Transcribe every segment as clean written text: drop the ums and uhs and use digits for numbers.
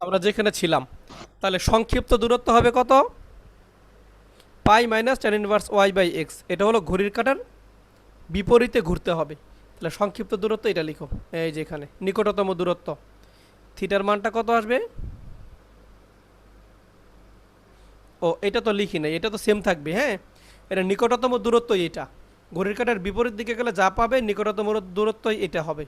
আমরা যেখানে ছিলাম, তাহলে সংক্ষিপ্ত দূরত্ব হবে কত? Pi minus tan inverse y by x. এটা হলো ঘড়ির কাঁটার বিপরীতে ঘুরতে হবে। তাহলে সংক্ষিপ্ত দূরত্ব এটা লিখো, এই যে এখানে নিকটতম দূরত্ব। থিটার মানটা কত আসবে? ও এটা তো লিখি নাই, এটা তো সেম থাকবে। হ্যাঁ, এটা নিকটতম দূরত্ব। এটা ঘড়ির কাঁটার বিপরীত দিকে গেলে যা পাবে নিকটতম দূরত্বই এটা হবে।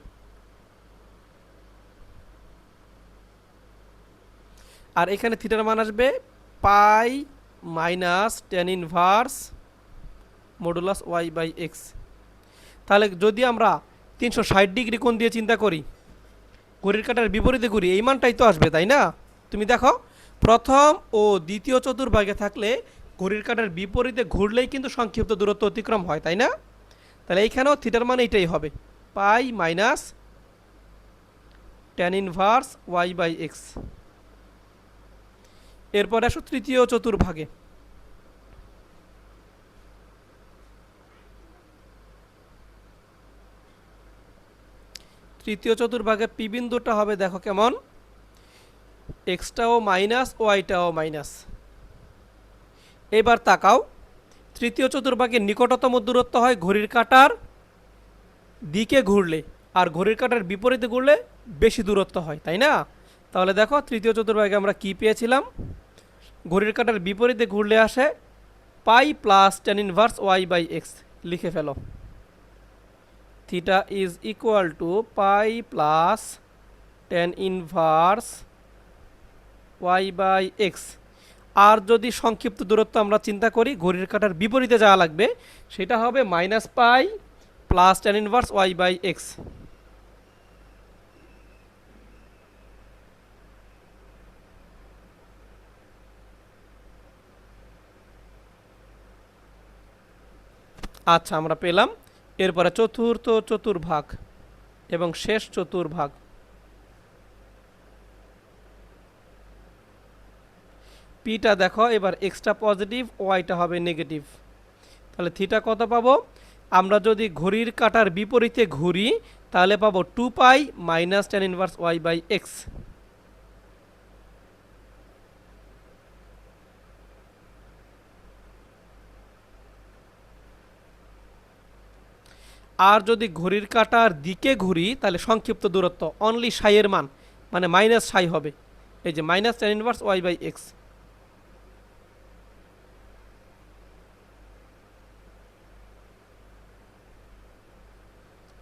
আর এখানে থিটার মান আসবে pi minus tan inverse modulus y by x. তাহলে যদি আমরা 360 ডিগ্রি কোণ দিয়ে চিন্তা করি, ঘড়ির কাঁটার বিপরীতে ঘুরি, এই মানটাই তো আসবে, তাই না? তুমি দেখো, প্রথম ও দ্বিতীয় চতুর্ভাগে থাকলে ঘড়ির কাঁটার বিপরীতে ঘুরলেই কিন্তু সংক্ষিপ্ত দূরত্ব অতিক্রম হয়, তাই না? তাহলে এইখানেও থিটার মান এইটাই হবে, pi minus tan inverse y by x. এরপর আসো তৃতীয় চতুর্ভাগে। তৃতীয় চতুর্ভাগে পি বিন্দুটা হবে, দেখো কেমন, এক্সটাও মাইনাস ওয়াইটাও মাইনাস। এবার তাকাও, তৃতীয় চতুর্ভাগের নিকটতম দূরত্ব হয় ঘড়ির কাঁটার দিকে ঘুরলে, আর ঘড়ির কাঁটার বিপরীতে ঘুরলে বেশি দূরত্ব হয়, তাই না? তাহলে দেখো তৃতীয় চতুর্ভাগে আমরা কি পেয়েছিলাম? ঘড়ির কাঁটার বিপরীতে ঘুরলে আসে pi plus tan inverse y by x. লিখে ফেলো, theta is equal to pi plus tan inverse y by x. আর যদি সংক্ষিপ্ত দূরত্ব আমরা চিন্তা করি, ঘড়ির কাঁটার বিপরীতে যাওয়া লাগবে, সেটা হবে minus pi plus tan inverse y by x. আচ্ছা, আমরা পেলাম। এরপরে চতুর্থ চতুর্ভাগ এবং শেষ চতুর্ভাগ। পিটা দেখো, এবার এক্সটা পজিটিভ, ওয়াইটা হবে নেগেটিভ। তাহলে থিটা কত পাবো? আমরা যদি ঘড়ির কাঁটার বিপরীতে ঘুরি, তাহলে পাবো 2 pi minus tan inverse y by x. আর যদি ঘড়ির কাঁটার দিকে ঘুরি, তাহলে সংক্ষিপ্ত দূরত্ব অনলি সাইয়ের মান মানে মাইনাস সাই হবে, এই যে minus tan inverse y by x.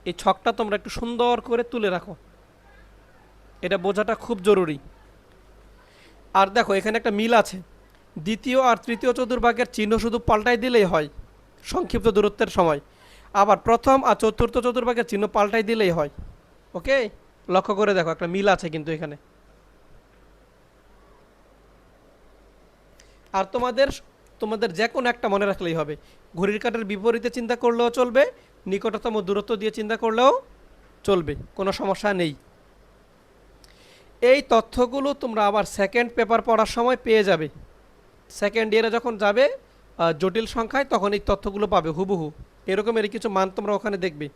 এই ছকটা তোমরা একটু সুন্দর করে তুলে রাখো, এটা বোঝাটা খুব জরুরি। আর দেখো এখানে একটা মিল আছে, দ্বিতীয় আর তৃতীয় চতুর্ভাগের চিহ্ন শুধু পাল্টাই দিলেই হয় সংক্ষিপ্ত দূরত্বের সময়, আবার প্রথম আর চতুর্থ চতুর্ভাগের চিহ্ন পাল্টাই দিলেই হয়। ওকে, লক্ষ্য করে দেখো একটা মিল আছে কিন্তু এখানে। আর তোমাদের তোমাদের যে কোনো একটা মনে রাখলেই হবে, ঘড়ির কাঁটার বিপরীতে চিন্তা করলেও চলবে, নিকটতম দূরত্ব দিয়ে চিন্তা করলেও চলবে, কোনো সমস্যা নেই। এই তথ্যগুলো তোমরা আবার সেকেন্ড পেপার পড়ার সময় পেয়ে যাবে। সেকেন্ড ইয়ারে যখন যাবে জটিল সংখ্যায়, তখন এই তথ্যগুলো পাবে হুবহু এরকমেরই কিছু মান তোমরা ওখানে দেখবে।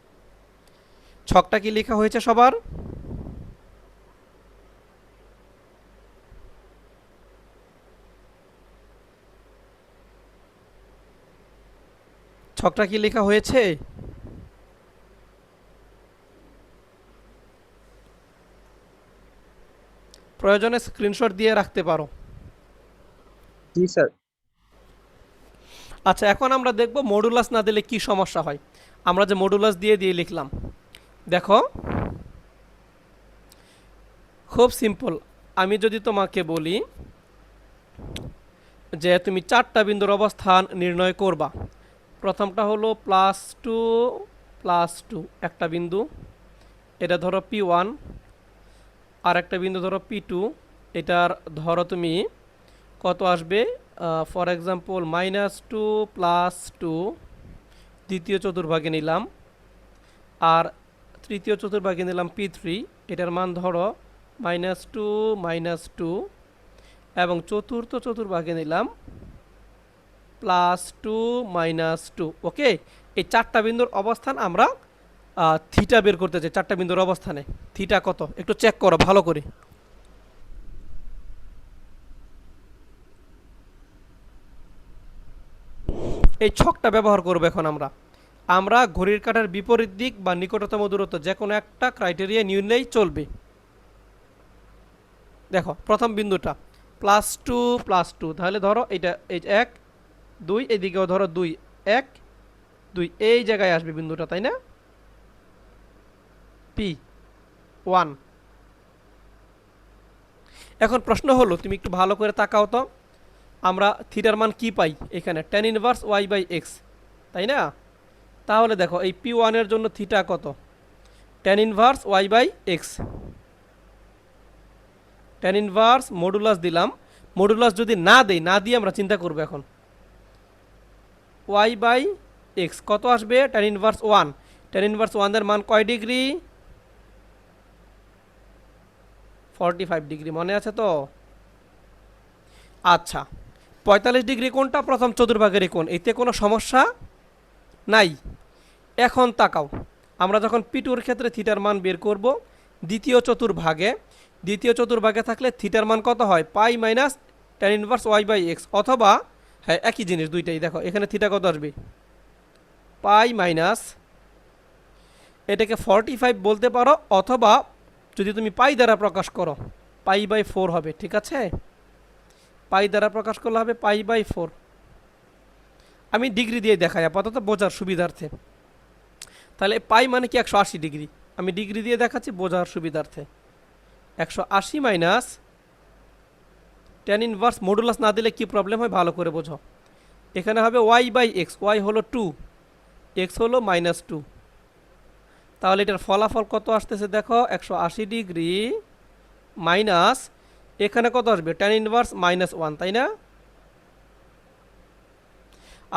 ছকটা কি লেখা হয়েছে সবার? ছকটা কি লেখা হয়েছে? প্রয়োজনে স্ক্রিনশট দিয়ে রাখতে পারো। জি স্যার। আচ্ছা, এখন আমরা দেখব মডুলাস না দিলে কি সমস্যা হয়। আমরা যে মডুলাস দিয়ে দিয়ে লিখলাম, দেখো খুব সিম্পল। আমি যদি তোমাকে বলি যে তুমি 4টা বিন্দুর অবস্থান নির্ণয় করবা, প্রথমটা হলো +2 +2 একটা বিন্দু, এটা ধরো P1। আর একটা বিন্দু ধরো P2, এটার ধরো তুমি কত আসবে, ফর এক্সাম্পল -2 +2 দ্বিতীয় চতুর্ভাগে নিলাম, আর তৃতীয় চতুর্ভাগে নিলাম P3, এটার মান ধরো -2 -2, এবং চতুর্থ চতুর্ভাগে নিলাম +2 -2। ওকে, এই 4টা বিন্দুর অবস্থান আমরা থিটা বের করতে চাই। 4টা বিন্দুর অবস্থানে থিটা কত একটু চেক করো ভালো করে। এই ছকটা ব্যবহার করব এখন আমরা ঘড়ির কাঁটার বিপরীত দিক বা নিকটতম দূরত্ব যে কোনো একটা ক্রাইটেরিয়া নিলেই চলবে। দেখো প্রথম বিন্দুটা +2 তাহলে ধরো এটা এই 1 2 এদিকেও ধরো 2 1 2 এই জায়গায় আসবে বিন্দুটা, তাই না? P1। এখন প্রশ্ন হলো, তুমি একটু ভালো করে তাকাও তো, আমরা থিটার মান কি পাই এখানে tan ইনভার্স y/x, তাই না? তাহলে দেখো এই P1 এর জন্য থিটা কত? tan inverse y/x, tan inverse modulus দিলাম। মডুলাস যদি না দিয়ে আমরা চিন্তা করব এখন y/x কত আসবে? tan inverse 1। tan ইনভার্স 1 এর মান কয় ডিগ্রি? 45 ডিগ্রি, মনে আছে তো? আচ্ছা 45 ডিগ্রি কোনটা? প্রথম চতুর্ভাগের কোণ, এতে কোনো সমস্যা নাই। এখন তাকাও, আমরা যখন P2 এর ক্ষেত্রে থিটার মান বের করব, দ্বিতীয় চতুর্ভাগে থাকলে থিটার মান কত হয়? পাই মাইনাস tan ইনভার্স y/x, অথবা হ্যাঁ একই জিনিস দুইটাই। দেখো এখানে থিটা কত আসবে? পাই মাইনাস, এটাকে 45 বলতে পারো, অথবা যদি তুমি পাই দ্বারা প্রকাশ করো π/4 হবে, ঠিক আছে? পাই দ্বারা প্রকাশ করলে হবে π/4। আমি ডিগ্রি দিয়ে দেখাই আপাতত বোঝার সুবিধার্থে। তাহলে পাই মানে কি? 180 ডিগ্রি। আমি ডিগ্রি দিয়ে দেখাচ্ছি বোঝার সুবিধার্থে। 180 মাইনাস tan ইনভার্স মডুলাস না দিলে কি প্রবলেম হয় ভালো করে বোঝো। এখানে হবে y/x, y হলো 2, x হলো -2। তাহলে এটার ফলাফল কত আসতেছে দেখো, 180 ডিগ্রি মাইনাস এখানে কত আসবে? tan ইনভার্স -1, তাই না?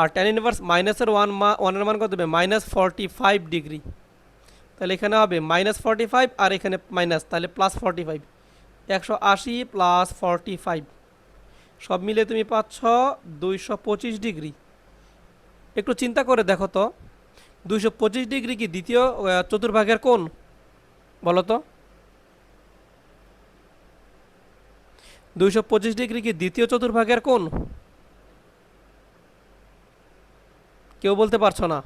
আর tan ইনভার্স মাইনাসের 1 এর মান কত হবে? -45 ডিগ্রি। তাহলে এখানে হবে -45 আর এখানে মাইনাস, তাহলে +45। 180 + 45 সব মিলে তুমি পাচ্ছ 225 ডিগ্রি। একটু চিন্তা করে দেখো তো, 225 ডিগ্রি কি দ্বিতীয় চতুর্ভাগের কোণ? বলো তো, 225 ডিগ্রি কি দ্বিতীয় চতুর্ভাগের কোণ? কেউ বলতে পারছো না?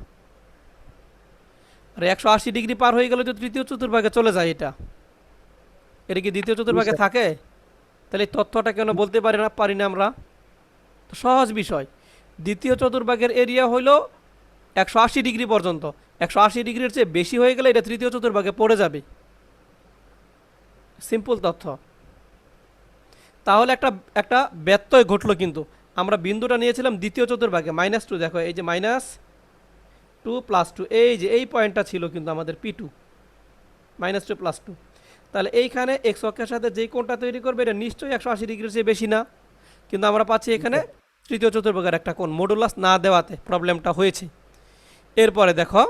আর 180 ডিগ্রি পার হয়ে গেলে তো তৃতীয় চতুর্ভাগে চলে যায়। এটা কি দ্বিতীয় চতুর্ভাগে থাকে? তাহলে এই তথ্যটা কেন বলতে পারি না আমরা? তো সহজ বিষয়, দ্বিতীয় চতুর্ভাগের এরিয়া হইল 180 ডিগ্রি পর্যন্ত। 180 ডিগ্রির চেয়ে বেশি হয়ে গেলে এটা তৃতীয় চতুর্ভাগে পড়ে যাবে। সিম্পল তথ্য। তাহলে একটা ব্যত্যয় ঘটলো, কিন্তু আমরা বিন্দুটা নিয়েছিলাম দ্বিতীয় চতুর্ভাগে -2। দেখো এই যে -2 + 2, এই যে এই পয়েন্টটা ছিল কিন্তু আমাদের P2, -2 + 2। তাহলে এইখানে এক্স অক্ষের সাথে যেই কোণটা তৈরি করবে এটা নিশ্চয়ই 180 ডিগ্রির চেয়ে বেশি না, কিন্তু আমরা পাচ্ছি এখানে তৃতীয় চতুর্ভাগের একটা কোণ মডুলাস না দেওয়াতে প্রবলেমটা হয়েছে। এরপরে দেখো,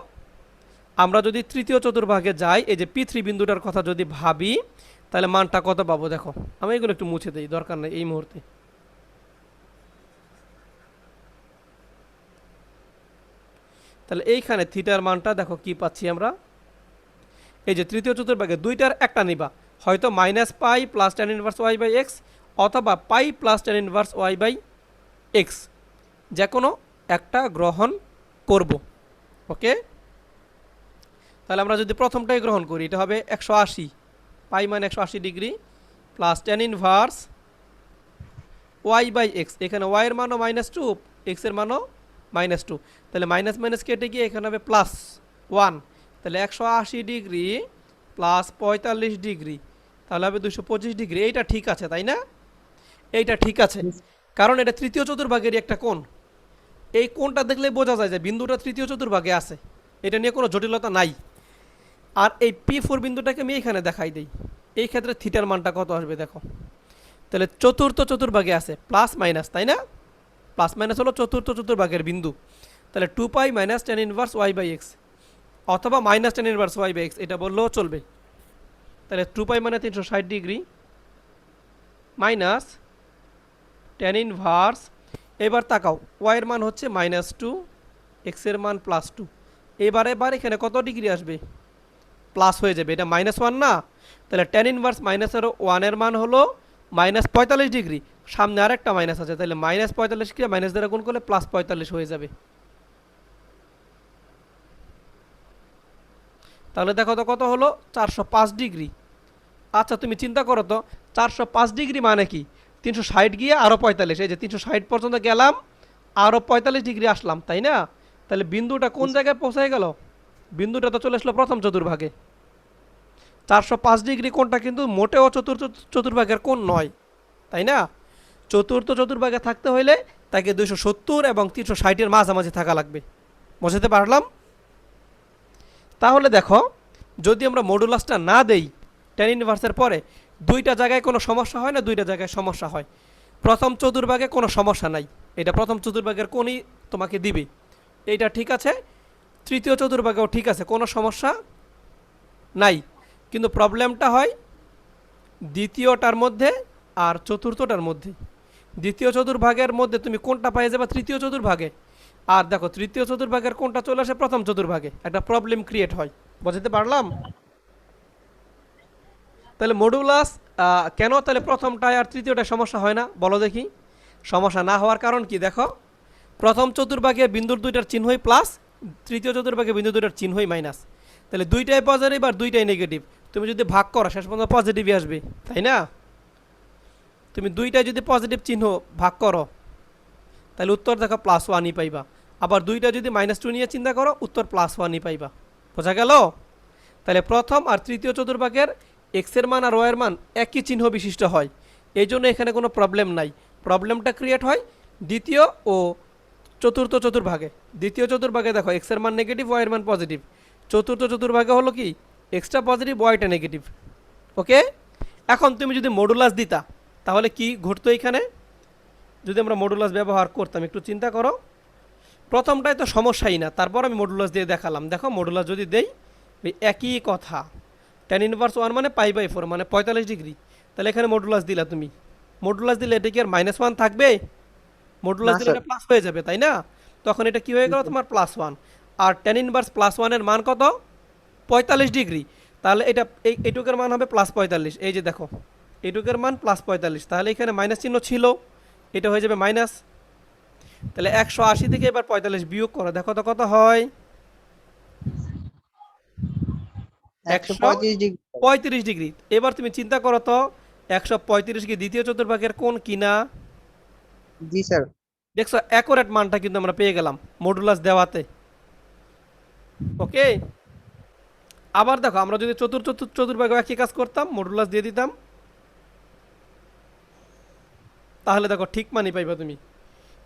আমরা যদি তৃতীয় চতুর্ভাগে যাই, এই যে P3 বিন্দুটার কথা যদি ভাবি, তাহলে মানটা কত পাবো? দেখো আমি এগুলো একটু মুছে দিই, দরকার নেই এই মুহূর্তে। তাহলে এইখানে থিটার মানটা দেখো কি পাচ্ছি আমরা, এই যে তৃতীয় চতুর্ভাগে দুইটার একটা নিবা, হয়তো -π + tan ইনভার্স y/x, অথবা π + tan ইনভার্স y/x, যে কোনো একটা গ্রহণ করব। ওকে, তাহলে আমরা যদি প্রথমটাই গ্রহণ করি, এটা হবে 180, π মানে 180 degree plus tan inverse y/x, এখানে y এর মানও -2, x এর মানও -2, তাহলে মাইনাস মাইনাস কেটে গিয়ে এখানে হবে +1। তাহলে 180 ডিগ্রি প্লাস 45 ডিগ্রি, তাহলে হবে 225 ডিগ্রি। এইটা ঠিক আছে, তাই না? এইটা ঠিক আছে, কারণ এটা তৃতীয় চতুর্ভাগেরই একটা কোণ। এই কোণটা দেখলে বোঝা যায় যে বিন্দুটা তৃতীয় চতুর্ভাগে আছে, এটা নিয়ে কোনো জটিলতা নাই। আর এই P4 বিন্দুটাকে আমি এইখানে দেখাই দিই। এই ক্ষেত্রে থিটার মানটা কত আসবে দেখো, তাহলে চতুর্থ চতুর্ভাগে আছে প্লাস মাইনাস, তাই না? প্লাস মাইনাস হলো চতুর্থ চতুর্ভাগের বিন্দু। তাহলে 2π - tan ইনভার্স y/x, অথবা -tan ইনভার্স y/x, এটা বললেও চলবে। তাহলে 2π মানে 360 ডিগ্রি মাইনাস tan ইনভার্স, এবার তাকাও y এর মান হচ্ছে -2, x এর মান +2। এবার এখানে কত ডিগ্রি আসবে? প্লাস হয়ে যাবে, এটা -1 না? তাহলে tan ইনভার্স -1 এর মান হলো -45 ডিগ্রি, সামনে আর একটা মাইনাস আছে, তাহলে -45 কে মাইনাস দ্বারা গুণ করলে +45 হয়ে যাবে। তাহলে দেখো তো কত হলো 405 ডিগ্রি। আচ্ছা তুমি চিন্তা করো তো 405 ডিগ্রি মানে কি 360 গিয়ে আরও 45, এই যে 360 পর্যন্ত গেলাম, আরও 45 ডিগ্রি আসলাম, তাই না? তাহলে বিন্দুটা কোন জায়গায় পৌঁছায় গেল? বিন্দুটা তো চলে আসলো প্রথম চতুর্ভাগে। 405 ডিগ্রি কোণটা কিন্তু মোটেও চতুর্থ চতুর্ভাগের কোণ নয়, তাই না? চতুর্থ চতুর্ভাগে থাকতে হইলে তাকে 270 এবং 360-এর মাঝামাঝি থাকা লাগবে। বুঝতে পারলাম? তাহলে দেখো যদি আমরা মডুলাসটা না দেই tan ইনভার্সের পরে, দুইটা জায়গায় কোনো সমস্যা হয় না? দুইটা জায়গায় সমস্যা হয়। প্রথম চতুর্ভাগে কোনো সমস্যা নাই, এটা প্রথম চতুর্ভাগের কোণই তোমাকে দিবে, এইটা ঠিক আছে। তৃতীয় চতুর্ভাগেও ঠিক আছে, কোনো সমস্যা নাই। কিন্তু প্রবলেমটা হয় দ্বিতীয়টার মধ্যে আর চতুর্থটার মধ্যে। দ্বিতীয় চতুর্ভাগের মধ্যে তুমি কোনটা পেয়ে যাবে? তৃতীয় চতুর্ভাগে। আর দেখো তৃতীয় চতুর্ভাগের কোনটা চলে আসে প্রথম চতুর্ভাগে, একটা প্রবলেম ক্রিয়েট হয়। বুঝতে পারলাম? তাহলে মডুলাস কেন তাহলে প্রথমটায় আর তৃতীয়টায় সমস্যা হয় না বলো দেখি? সমস্যা না হওয়ার কারণ কি দেখো, প্রথম চতুর্ভাগে বিন্দুর দুইটার চিহ্নই প্লাস, তৃতীয় চতুর্ভাগে বিন্দু দুইটার চিহ্নই মাইনাস। তাহলে দুইটাই পজিটিভ আর দুইটাই নেগেটিভ। তুমি যদি ভাগ করো শেষ পর্যন্ত পজিটিভই আসবে, তাই না? তুমি দুইটাই যদি পজিটিভ চিহ্ন ভাগ করো তাহলে উত্তর দেখো +1ই পাইবা। আবার দুইটা যদি -2 নিয়ে চিন্তা করো উত্তর +1ই পাইবা। বোঝা গেল? তাহলে প্রথম আর তৃতীয় চতুর্ভাগের এক্সের মান আর ওয়ের মান একই চিহ্ন বিশিষ্ট হয়, এই জন্য এখানে কোনো প্রবলেম নাই। প্রবলেমটা ক্রিয়েট হয় দ্বিতীয় ও চতুর্থ চতুর্ভাগে। দ্বিতীয় চতুর্ভাগে দেখো এক্সের মান নেগেটিভ, ওয়ের মান পজিটিভ। চতুর্থ চতুর্ভাগে হলো কি এক্সটা পজিটিভ, ওয়াইটা নেগেটিভ। ওকে, এখন তুমি যদি মডুলাস দিতা তাহলে কি ঘটতো এখানে? যদি আমরা মডুলাস ব্যবহার করতাম, একটু চিন্তা করো। প্রথমটাই তো সমস্যাই না, তারপর আমি মডুলাস দিয়ে দেখালাম। দেখো মডুলাস যদি দেই একই কথা, tan ইনভার্স 1 মানে π/4 মানে 45 ডিগ্রি। তাহলে এখানে মডুলাস দিলা তুমি, মডুলাস দিলে এটা কি আর -1 থাকবে? মডুলাস দিলে এটা প্লাস হয়ে যাবে, তাই না? তখন এটা কি হয়ে গেল তোমার +1। আর tan ইনভার্স +1 এর মান কত? 45 ডিগ্রি। তাহলে এটা এইটুকের মান হবে +45। এই যে দেখো এইটুকের মান +45, তাহলে এখানে মাইনাস চিহ্ন ছিল, এটা হয়ে যাবে মাইনাস। তাহলে 180 থেকে এবার 45 বিয়োগ করো, দেখো তো কত হয়? 135 ডিগ্রি। এবার তুমি চিন্তা করো তো 135 কি দ্বিতীয় চতুর্ভাগের কোণ কিনা? জি স্যার। দেখছো অ্যাকুরেট মানটা কিন্তু আমরা পেয়ে গেলাম মডুলাস দেওয়াতে। ওকে, আবার দেখো আমরা যদি চতুর্থ চতুর্ভাগে একই কাজ করতাম, মডুলাস দিয়ে দিতাম, তাহলে দেখো ঠিক মানই পাইবা তুমি।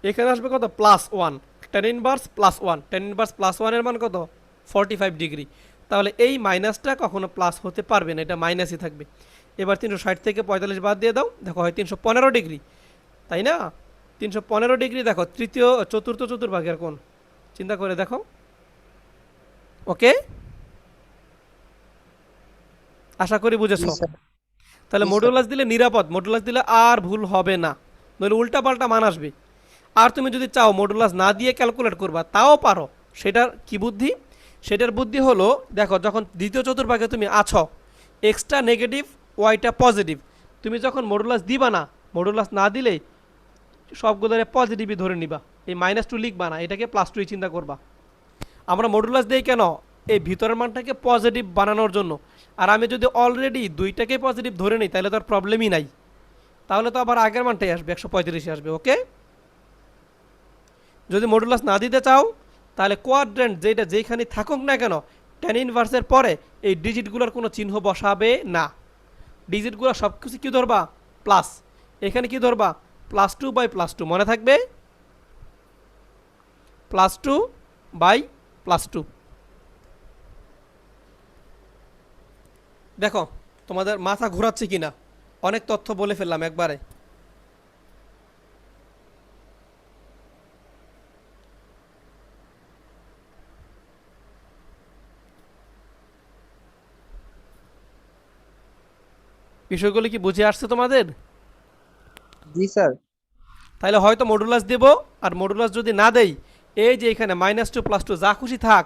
এখানে আসবে কত? +1। tan ইনভার্স +1, tan ইনভার্স +1 এর মান কত? 45 ডিগ্রি। তাহলে এই মাইনাসটা কখনো প্লাস হতে পারবে না, এটা মাইনাসই থাকবে। এবার 360 থেকে 45 বাদ দিয়ে দাও, দেখো হয় 315 ডিগ্রি, তাই না? 315 ডিগ্রি দেখো তৃতীয় চতুর্থ চতুর্ভাগের কোণ, চিন্তা করে দেখো। ওকে, আশা করি বুঝেছো। তাহলে মডুলাস দিলে নিরাপদ, মডুলাস দিলে আর ভুল হবে না, নইলে উল্টাপাল্টা মান আসবে। আর তুমি যদি চাও মডুলাস না দিয়ে ক্যালকুলেট করবা তাও পারো। সেটার কি বুদ্ধি? সেটার বুদ্ধি হলো দেখো যখন দ্বিতীয় চতুর্ভাগে তুমি আছো, এক্সটা নেগেটিভ, ওয়াইটা পজিটিভ, তুমি যখন মডুলাস দিবা না, মডুলাস না দিলেই সবগুলোরে পজিটিভই ধরে নিবা, এই -2 লিখবা না, এটাকে +2 চিন্তা করবা। আমরা মডুলাস দেই কেন? এই ভিতরের মানটাকে পজিটিভ বানানোর জন্য। আর আমি যদি অলরেডি দুইটাকে পজিটিভ ধরে নিই তাহলে তো আর প্রবলেমই নাই, তাহলে তো আবার আগের মানটাই আসবে, 135 আসবে। ওকে, যদি মডুলাস না দিতে চাও তাহলে কোয়াড্রেন্ট যেটা যেখানে থাকুক না কেন tan ইনভার্সের পরে এই ডিজিটগুলোর কোনো চিহ্ন বসাবে না। ডিজিটগুলো সব কিছু কী ধরবা? প্লাস। এখানে কি ধরবা? +2/+2, মনে থাকবে? +2/+2। দেখো তোমাদের মাথা ঘোরাচ্ছে কিনা, অনেক তথ্য বলে ফেললাম একবারে। বিষয়গুলো কি বুঝে আসছে তোমাদের? জি স্যার। তাহলে হয়তো মডুলাস দেব, আর মডুলাস যদি না দেই এই যে এখানে -2 +2 যা খুশি থাক,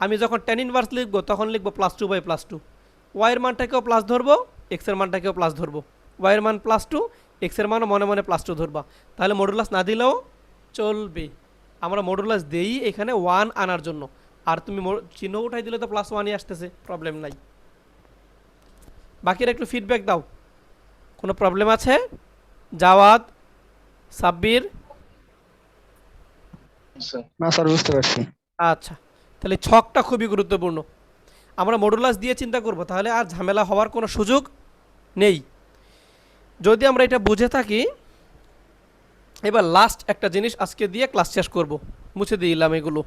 আমি যখন tan ইনভার্স লিখবো তখন লিখবো +2/+2। ওয়াইয়ের মানটাকেও প্লাস ধরবো, এক্সের মানটাকেও প্লাস ধরবো। ওয়াইয়ের মান +2, এক্সের মানও মনে মনে +2 ধরবা। তাহলে মডুলাস না দিলেও চলবে। আমরা মডুলাস দেই এখানে 1 আনার জন্য, আর তুমি চিহ্ন উঠাই দিলে তো +1ই আসতেছে, প্রবলেম নাই। বাকিরা একটু ফিডব্যাক দাও, কোনো প্রবলেম আছে? জাওয়াদ, সাব্বির? না স্যার, বুঝতে পারছি। আচ্ছা, তাহলে ছকটা খুবই গুরুত্বপূর্ণ। আমরা মডুলাস দিয়ে চিন্তা করব, তাহলে আর ঝামেলা হওয়ার কোনো সুযোগ নেই। যদি আমরা এটা বুঝে থাকি, এবার লাস্ট একটা জিনিস আজকে দিয়ে ক্লাস শেষ করব। মুছে দিলাম এগুলো।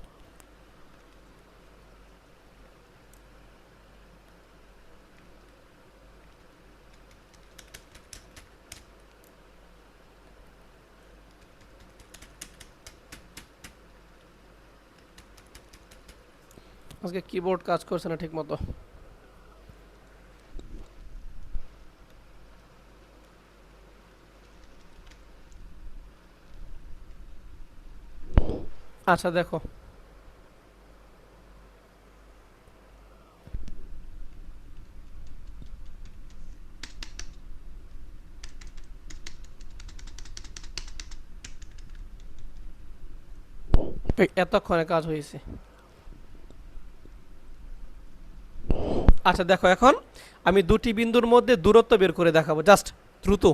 আজকে কিবোর্ড কাজ করছে না ঠিক মতো। আচ্ছা দেখো, এতক্ষণে কাজ হয়েছে। আচ্ছা দেখো, এখন আমি দুটি বিন্দুর মধ্যে দূরত্ব বের করে দেখাবো, জাস্ট দ্রুত।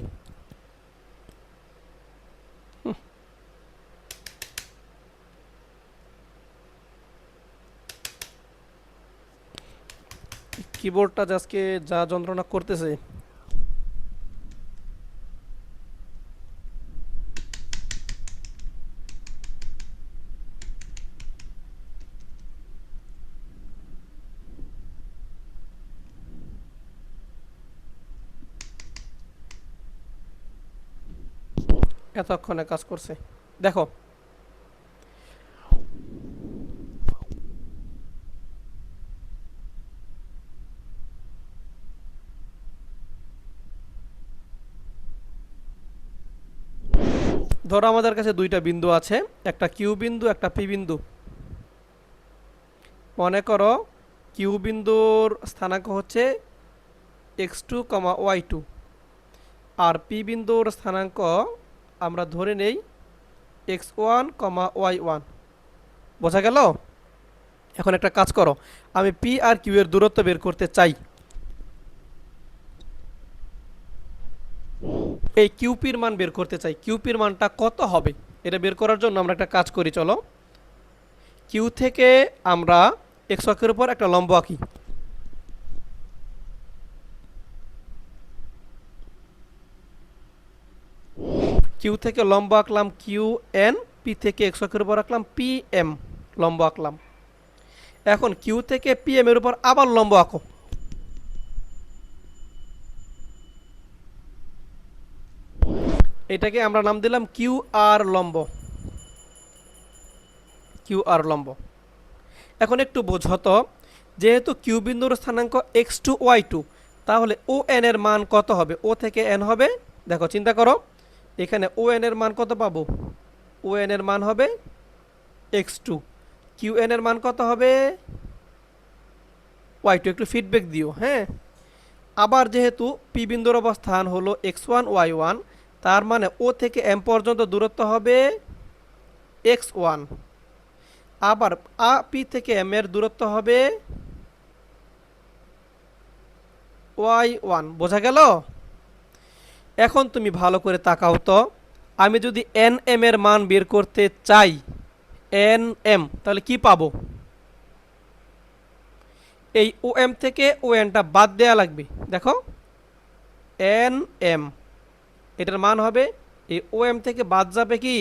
কিবোর্ডটা আজকে যা যন্ত্রণা করতেছে। এতক্ষণে কাজ করছে, দেখো। ধরো আমাদের কাছে দুইটা বিন্দু আছে, একটা কিউ বিন্দু, একটা পি বিন্দু। মনে করো কিউ বিন্দুর স্থানাঙ্ক হচ্ছে x2, y2, আর পি বিন্দুর স্থানাঙ্ক আমরা ধরে নেই x1, y1। বোঝা গেল? এখন একটা কাজ করো, আমি পি আর কিউ এর দূরত্ব বের করতে চাই। এই কিউপির মান বের করতে চাই, কিউপির মানটা কত হবে এটা বের করার জন্য আমরা একটা কাজ করি, চলো। কিউ থেকে আমরা x অক্ষের উপর একটা লম্ব আঁকি। কিউ থেকে লম্ব আঁকলাম কিউ এন, পি থেকে x অক্ষের উপর আঁকলাম পি এম, লম্ব আঁকলাম। এখন কিউ থেকে পি এম এর উপর আবার লম্ব আঁকো। এটাকে আমরা নাম দিলাম কিউ আর লম্ব, কিউ আর লম্ব। এখন একটু বোঝো তো, যেহেতু কিউ বিন্দুর স্থানাঙ্ক x2, y2, তাহলে ও এন এর মান কত হবে? ও থেকে এন হবে, দেখো চিন্তা করো, এখানে ও এন এর মান কত পাবো? ও এন এর মান হবে x2, কিউ এন এর মান কত হবে? y2। একটু ফিডব্যাক দিও, হ্যাঁ। আবার যেহেতু পি বিন্দুর অবস্থান হলো x1, y1, তার মানে ও থেকে এম পর্যন্ত দূরত্ব হবে x1। আবার পি থেকে এম এর দূরত্ব হবে y1। বোঝা গেল? এখন তুমি ভালো করে তাকাও তো, আমি যদি এন এম এর মান বের করতে চাই, এন এম, তাহলে কি পাবো? এই ও এম থেকে ও এনটা বাদ দেয়া লাগবে। দেখো, এন এম, এটার মান হবে, এই ও এম থেকে বাদ যাবে কি?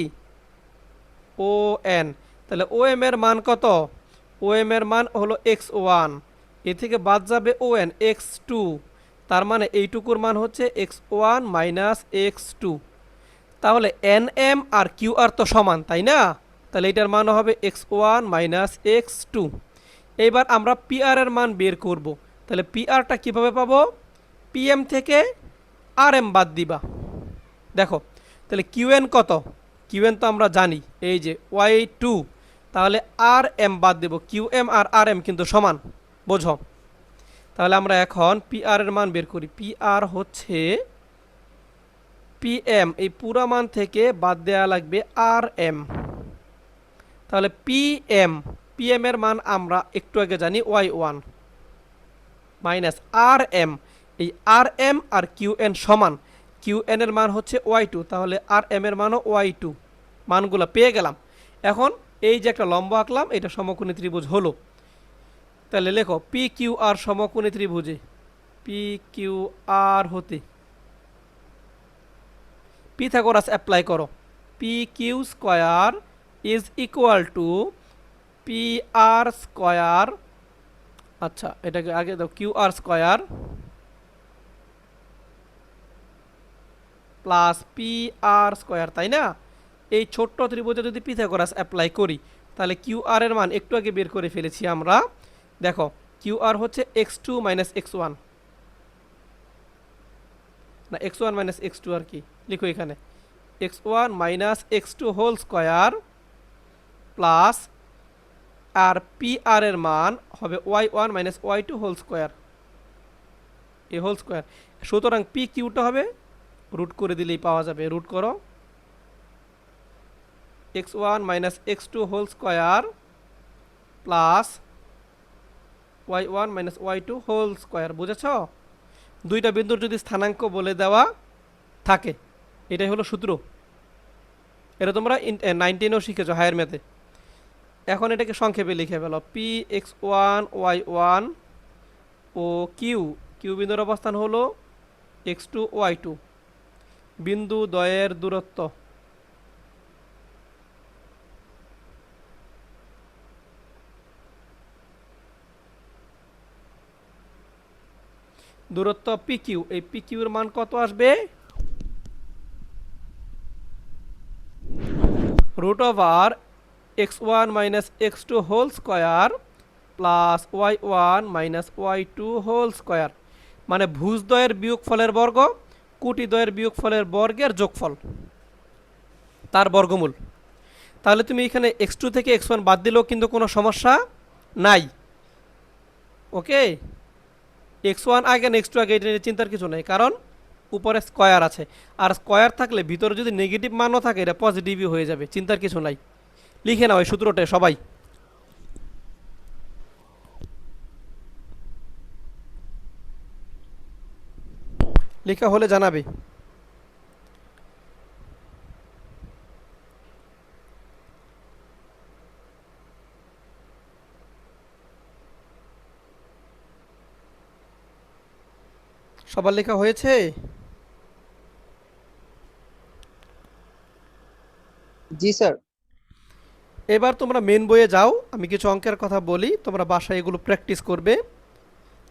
O N. তাহলে ও এম এর মান কত? ও এম এর মান হলো x1, এ থেকে বাদ যাবে ও এন x2, তার মানে এইটুকুর মান হচ্ছে x1 মাইনাস x2। তাহলে N M R Q R তো সমান, তাই না? তাহলে এটার মান হবে x1 মাইনাস x2। এইবার আমরা পি আর এর মান বের করব। তাহলে পি আরটা কীভাবে পাবো? পি এম থেকে আর এম বাদ দিবা। দেখো, তাহলে কিউ এন কত? কিউ এন তো আমরা জানি, এই যে y2, তাহলে আর এম বাদ দেব। কিউ এম আর আর এম কিন্তু সমান, বোঝো? তাহলে আমরা এখন পি আর এর মান বের করি। পি আর হচ্ছে পি এম, এই পুরা মান থেকে বাদ দেওয়া লাগবে আর এম। তাহলে পি এম পি এম এর মান আমরা একটু আগে জানি y1 মাইনাস আর এম, এই আর এম আর কিউ এন সমান, কিউ এন এর মান হচ্ছে y2, তাহলে আর এম এর মানও y2, মানগুলো পেয়ে গেলাম। এখন এই যে একটা লম্ব আঁকলাম, এটা সমকোণী ত্রিভুজ হলো। তাহলে লেখো পি কিউ আর সমকোণী ত্রিভুজে পি কিউ আর হতে পিথাগোরাস অ্যাপ্লাই করো। P Q square is equal to P R square, আচ্ছা এটাকে আগে দাও, Q R square plus P R square, তাই না? এই ছোট্ট ত্রিভুজে যদি পিথাগোরাস অ্যাপ্লাই করি তাহলে কিউ আর এর মান একটু আগে বের করে ফেলেছি আমরা। দেখো কিউ আর হচ্ছে x2 মাইনাস x1, না x1 মাইনাস x2 আর কি, লিখো এখানে x1 minus x2 whole square plus, আর পি আর এর মান হবে y1 minus y2 whole square, a whole square. সুতরাং পি কিউটা হবে রুট করে দিলেই পাওয়া যাবে, রুট করো x1 minus x2 whole square plus y1 minus y2 whole square. বুঝেছ? দুইটা বিন্দুর যদি স্থানাঙ্ক বলে দেওয়া থাকে, এটাই হলো সূত্র। এটা তোমরা 19-এও শিখেছো, হায়ার ম্যাথে। এখন এটাকে সংক্ষেপে লিখে ফেলো, পি x1 y1 ও কিউ, কিউ বিন্দুর অবস্থান হলো x2 y2, বিন্দু দ্বয়ের দূরত্ব দূরত্ব পি কিউ, এই পি কিউর মান কত আসবে? Root over x1 minus x2 whole square plus y1 minus y2 whole square, মানে ভুজদ্বয়ের বিয়োগফলের বর্গ, কুটিদ্বয়ের বিয়োগফলের বর্গের যোগফল, তার বর্গমূল। তাহলে তুমি এখানে x2 থেকে x1 বাদ দিলেও কিন্তু কোনো সমস্যা নাই। ওকে, x1 আগে না x2 আগে, এটা নিয়ে চিন্তার কিছু নেই, কারণ উপরে স্কয়ার আছে, আর স্কয়ার থাকলে ভিতরে যদি নেগেটিভ মানও থাকে এটা পজিটিভই হয়ে যাবে, চিন্তার কিছু নাই। লিখে নাও এই সূত্রটা সবাই। লেখা হলে জানাবে। সবার লেখা হয়েছে? জি স্যার। এবার তোমরা মেন বইয়ে যাও, আমি কিছু অঙ্কের কথা বলি, তোমরা বাসায় এগুলো প্র্যাকটিস করবে।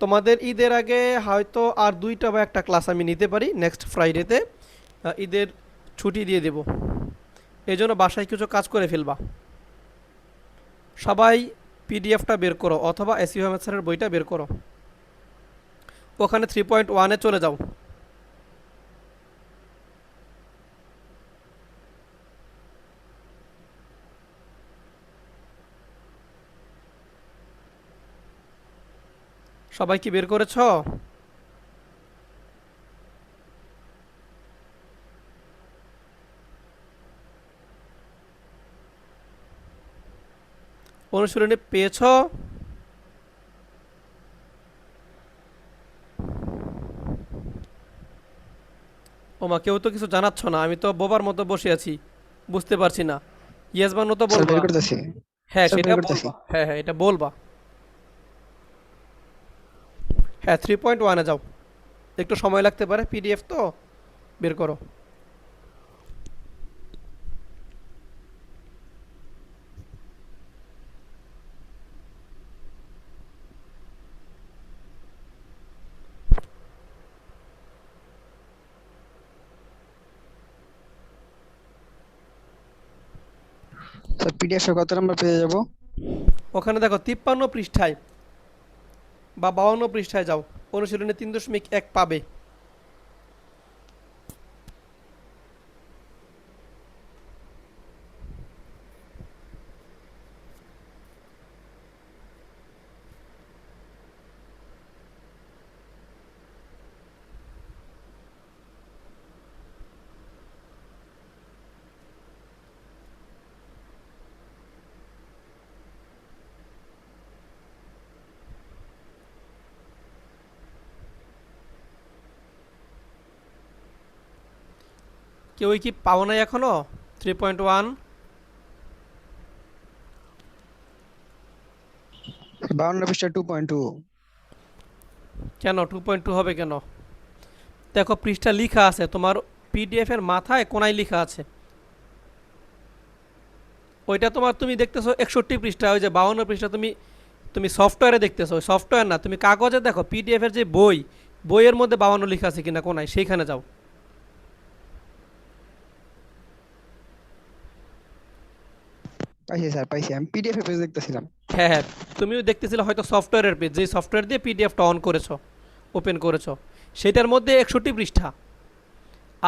তোমাদের ঈদের আগে হয়তো আর 2টা বা 1টা ক্লাস আমি নিতে পারি, নেক্সট ফ্রাইডেতে ঈদের ছুটি দিয়ে দেব, এই জন্য বাসায় কিছু কাজ করে ফেলবা। সবাই পিডিএফটা বের করো অথবা এসি আহমেদ স্যারের বইটা বের করো, ওখানে 3.1-এ চলে যাও। সবাই কি বের করেছ? অনুশীলনী পেয়েছ? ওমা, কেউ তো কিছু জানাচ্ছ না, আমি তো বোবার মতো বসে আছি, বুঝতে পারছি না। ইয়েস বা নো তো স্যার বলবা। বের করতেছি। হ্যাঁ স্যার সেটা বের করতেছি। বলবা, হ্যাঁ হ্যাঁ এটা বলবা। হ্যাঁ 3.1-এ যাও, একটু সময় লাগতে পারে, পিডিএফ তো, বের করো। স্যার পিডিএফ এ কত নাম্বার পেয়ে যাব? ওখানে দেখো 53 পৃষ্ঠায় বা 52 পৃষ্ঠায় যাও, অনুশীলনী 3.1 পাবে। কেউই কি পাও নাই এখনো 3.1? 52 পৃষ্ঠা 2.2। কেন 2.2 হবে কেন? দেখো পৃষ্ঠা লেখা আছে তোমার পিডিএফ এর মাথায় কোনায় লেখা আছে, ওইটা তোমার তুমি দেখতেছো 61 পৃষ্ঠা, ওই যে 52 পৃষ্ঠা তুমি তুমি সফটওয়্যারে দেখতেছো, সফটওয়্যার না, তুমি কাগজে দেখো পিডিএফ এর যে বই, বইয়ের মধ্যে 52 লেখা আছে কিনা কোনায়, সেইখানে যাও। পাইছি স্যার, পাইছি। আমি পিডিএফ এ পেজ দেখতেছিলাম। হ্যাঁ হ্যাঁ, তুমিও দেখতেছিলে হয়তো সফটওয়্যারের পেজ, যেই সফটওয়্যার দিয়ে পিডিএফটা অন করেছো, ওপেন করেছো, সেটার মধ্যে 61 পৃষ্ঠা।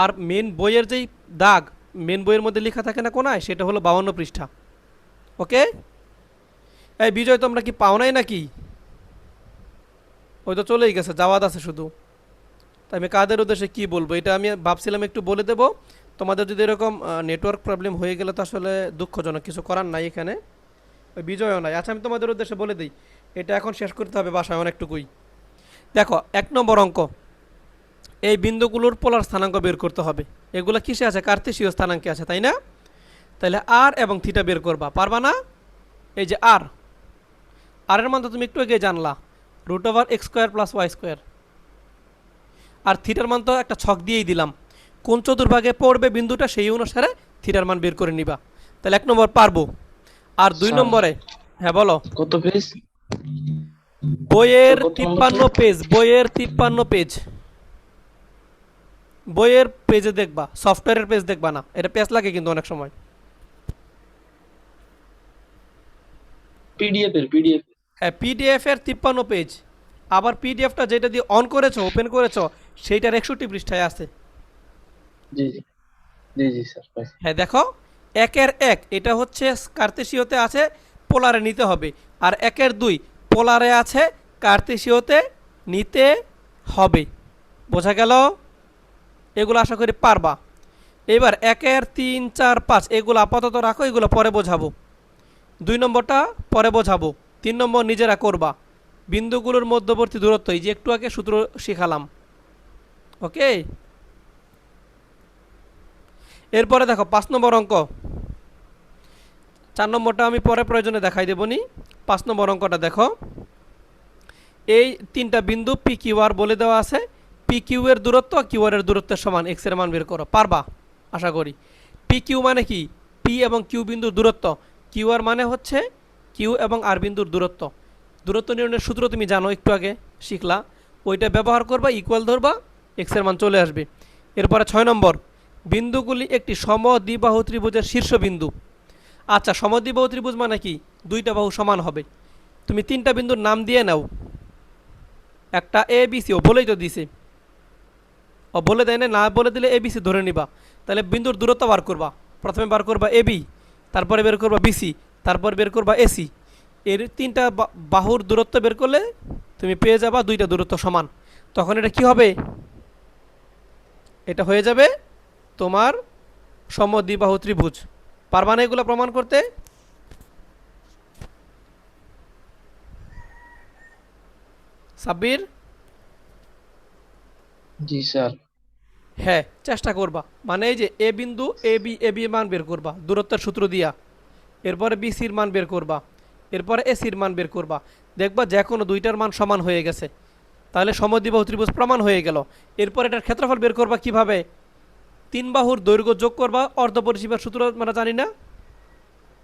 আর মেন বইয়ের যেই দাগ, মেন বইয়ের মধ্যে লেখা থাকে না কোনায়, সেটা হলো 52 পৃষ্ঠা। ওকে, এই বিজয় তোমরা কি পাও নাই নাকি? ওই তো চলেই গেছে, জাওয়াদ আছে শুধু। তাই আমি কাদের উদ্দেশ্যে কি বলবো, এটা আমি ভাবছিলাম একটু বলে দেব। তোমাদের যদি এরকম নেটওয়ার্ক প্রবলেম হয়ে গেলে তো আসলে দুঃখজনক, কিছু করার নাই এখানে। ওই বিজয়ও নাই। আচ্ছা আমি তোমাদের উদ্দেশ্যে বলে দিই, এটা এখন শেষ করতে হবে বাসায় অনেকটুকুই। দেখো 1 নম্বর অঙ্ক, এই বিন্দুগুলোর পোলার স্থানাঙ্ক বের করতে হবে। এগুলো কিসে আছে? কার্তেশীয় স্থানাঙ্কে আছে, তাই না? তাহলে আর এবং থিটা বের করবা, পারবা না? এই যে আর, আর এর মান তো তুমি একটু আগে জানলা, √x² + y²। আর থিটার মান তো একটা ছক দিয়েই দিলাম, কোন চতুর্ভাগে পড়বে বিন্দুটা সেই অনুসারে থিটার মান বের করে নিবা। তাহলে 1 নম্বর পারবো। আর 2 স্যার, নম্বরে, হ্যাঁ বলো। কত পেজ? বইয়ের কত নম্বর 53 পেজ, বইয়ের 53 পেজ, বইয়ের পেজে দেখবা, সফটওয়্যারের পেজ দেখবা না, এটা পেজ লাগে কিন্তু অনেক সময়। পিডিএফ হ্যাঁ পিডিএফ এর 53 পেজ, আবার পিডিএফটা যেটা দিয়ে অন করেছো, ওপেন করেছো, সেইটার 61 পৃষ্ঠায় আছে। জি জি জি জি স্যার, পাইছি। হ্যাঁ দেখো, 1-এর 1 এটা হচ্ছে কার্তেশীয়তে আছে, পোলারে নিতে হবে। আর 1-এর 2 পোলারে আছে, কার্তেশীয়তে নিতে হবে। বোঝা গেল? এগুলো আশা করি পারবা। এবার 1-এর 3, 4, 5 এগুলো আপাতত রাখো, এগুলো পরে বোঝাবো। 2 নম্বরটা পরে বোঝাবো, 3 নম্বর নিজেরা করবা। বিন্দুগুলোর মধ্যবর্তী দূরত্ব, এই যে একটু আগে সূত্র শিখালাম। ওকে, এরপরে দেখো 5 নম্বর অঙ্ক। 4 নম্বরটা আমি পরে প্রয়োজনে দেখাই দেবনি। 5 নম্বর অঙ্কটা দেখো, এই 3টা বিন্দু পি কিউ আর বলে দেওয়া আছে। পি কিউ এর দূরত্ব কিউ আর এর দূরত্বের সমান, এক্স এর মান বের করো। পারবা আশা করি। পি কিউ মানে কি? পি এবং কিউ বিন্দুর দূরত্ব। কিউ আর মানে হচ্ছে কিউ এবং আর বিন্দুর দূরত্ব। দূরত্ব নির্ণয়ের সূত্র তুমি জানো, একটু আগে শিখলা, ওইটা ব্যবহার করবা, ইকুয়াল ধরবা, এক্স এর মান চলে আসবে। এরপরে 6 নম্বর, বিন্দুগুলি একটি সমদ্বিবাহু ত্রিভুজের শীর্ষবিন্দু। আচ্ছা, সমদ্বিবাহু ত্রিভুজ মানে কি? 2টা বাহু সমান হবে। তুমি 3টা বিন্দুর নাম দিয়ে নাও, একটা এ বি সি, ও বলেই তো দিছে, ও বলে দেয় না, না বলে দিলে এ বি সি ধরে নিবা। তাহলে বিন্দুর দূরত্ব বার করবা, প্রথমে বার করবা এ বি, তারপরে বের করবা বিসি, তারপর বের করবা এসি। এর 3টা বাহুর দূরত্ব বের করলে তুমি পেয়ে যাবা 2টা দূরত্ব সমান। তখন এটা কি হবে? এটা হয়ে যাবে তোমার সমদ্বিবাহু ত্রিভুজ। পারবা না এগুলো প্রমাণ করতে? সাব্বির? জি স্যার। হ্যাঁ চেষ্টা করবা, মানে এই যে এ বিন্দু এ বি মান বের করবা দূরত্বের সূত্র দিয়া, এরপরে বিসির মান বের করবা, এরপরে এসির মান বের করবা। দেখবা যে কোনো 2টার মান সমান হয়ে গেছে, তাহলে সমদ্বিবাহু ত্রিভুজ প্রমাণ হয়ে গেল। এরপর এটার ক্ষেত্রফল বের করবা কিভাবে? 3 বাহুর দৈর্ঘ্য যোগ করবা, অর্ধ পরিসীমার সূত্র মানে জানি না,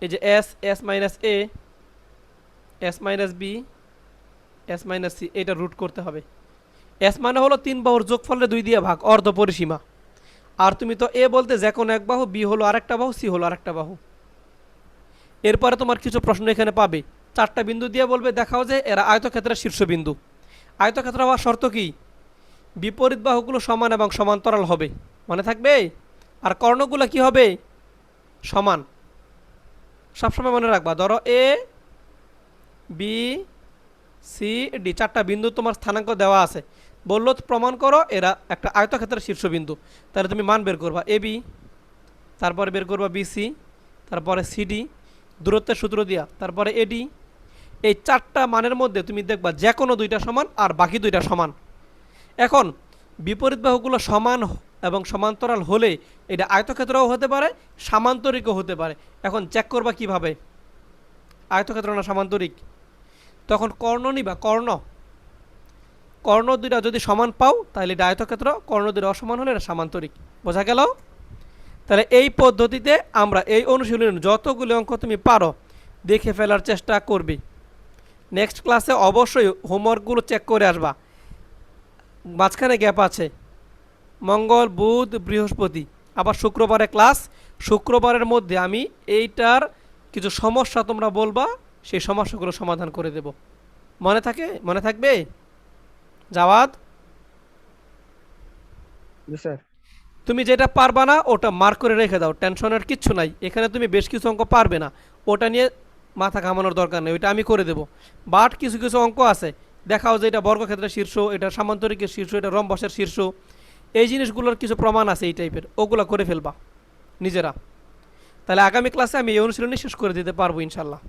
এই যে S S minus A, S minus B, S minus C, এটা রুট করতে হবে। এস মানে হলো 3 বাহুর যোগফলে 2 দিয়ে ভাগ, অর্ধ পরিসীমা। আর তুমি তো এ বলতে যে কোনো এক বাহু, বি হলো আরেকটা বাহু, সি হলো আরেকটা বাহু। এরপরে তোমার কিছু প্রশ্ন এখানে পাবে, 4টা বিন্দু দিয়ে বলবে দেখাও যে এরা আয়তক্ষেত্রের শীর্ষবিন্দু। আয়তক্ষেত্র হওয়ার শর্ত কি? বিপরীত বাহুগুলো সমান এবং সমান্তরাল হবে, মনে থাকবে। আর কর্ণগুলো কি হবে? সমান। সবসময় মনে রাখবা, ধরো এ বি সি ডি, 4টা বিন্দু তোমার স্থানাঙ্ক দেওয়া আছে, বললো প্রমাণ করো এরা একটা আয়তক্ষেত্রের শীর্ষবিন্দু। তাহলে তুমি মান বের করবা এ বি, তারপরে বের করবা বিসি, তারপরে সিডি দূরত্বের সূত্র দিয়া, তারপরে এডি। এই 4টা মানের মধ্যে তুমি দেখবা যে কোনো 2টা সমান আর বাকি 2টা সমান। এখন বিপরীত বাহুগুলো সমান এবং সমান্তরাল হলে এটা আয়তক্ষেত্রও হতে পারে, সামান্তরিকও হতে পারে। এখন চেক করবা কিভাবে আয়তক্ষেত্র না সামান্তরিক। তখন কর্ণ নিবা, কর্ণ দুইটা যদি সমান পাও তাহলে এটা আয়তক্ষেত্র, কর্ণ দুইটা অসমান হলে এটা সামান্তরিক। বোঝা গেল? তাহলে এই পদ্ধতিতে আমরা এই অনুশীলনের যতগুলো অঙ্ক তুমি পারো দেখে ফেলার চেষ্টা করবি। নেক্সট ক্লাসে অবশ্যই হোমওয়ার্কগুলো চেক করে আসবা। মাঝখানে গ্যাপ আছে, মঙ্গল, বুধ, বৃহস্পতি, আবার শুক্রবারে ক্লাস। শুক্রবারের মধ্যে আমি এইটার কিছু সমস্যা তোমরা বলবা, সেই সমস্যাগুলো সমাধান করে দেব। মনে থাকবে? জাওয়াদ, জি স্যার। তুমি যেটা পারবা না ওটা মার্ক করে রেখে দাও, টেনশনের কিচ্ছু নাই। এখানে তুমি বেশ কিছু অঙ্ক পারবে না, ওটা নিয়ে মাথা ঘামানোর দরকার নেই, ওইটা আমি করে দেব। বাট কিছু কিছু অঙ্ক আছে, দেখাও যে এটা বর্গক্ষেত্রের শীর্ষ, এটা সামান্তরিকের শীর্ষ, এটা রম্বসের শীর্ষ, এই জিনিসগুলোর কিছু প্রমাণ আছে এই টাইপের, ওগুলো করে ফেলবা নিজেরা। তাহলে আগামী ক্লাসে আমি এই অনুশীলনী শেষ করে দিতে পারবো ইনশাল্লাহ।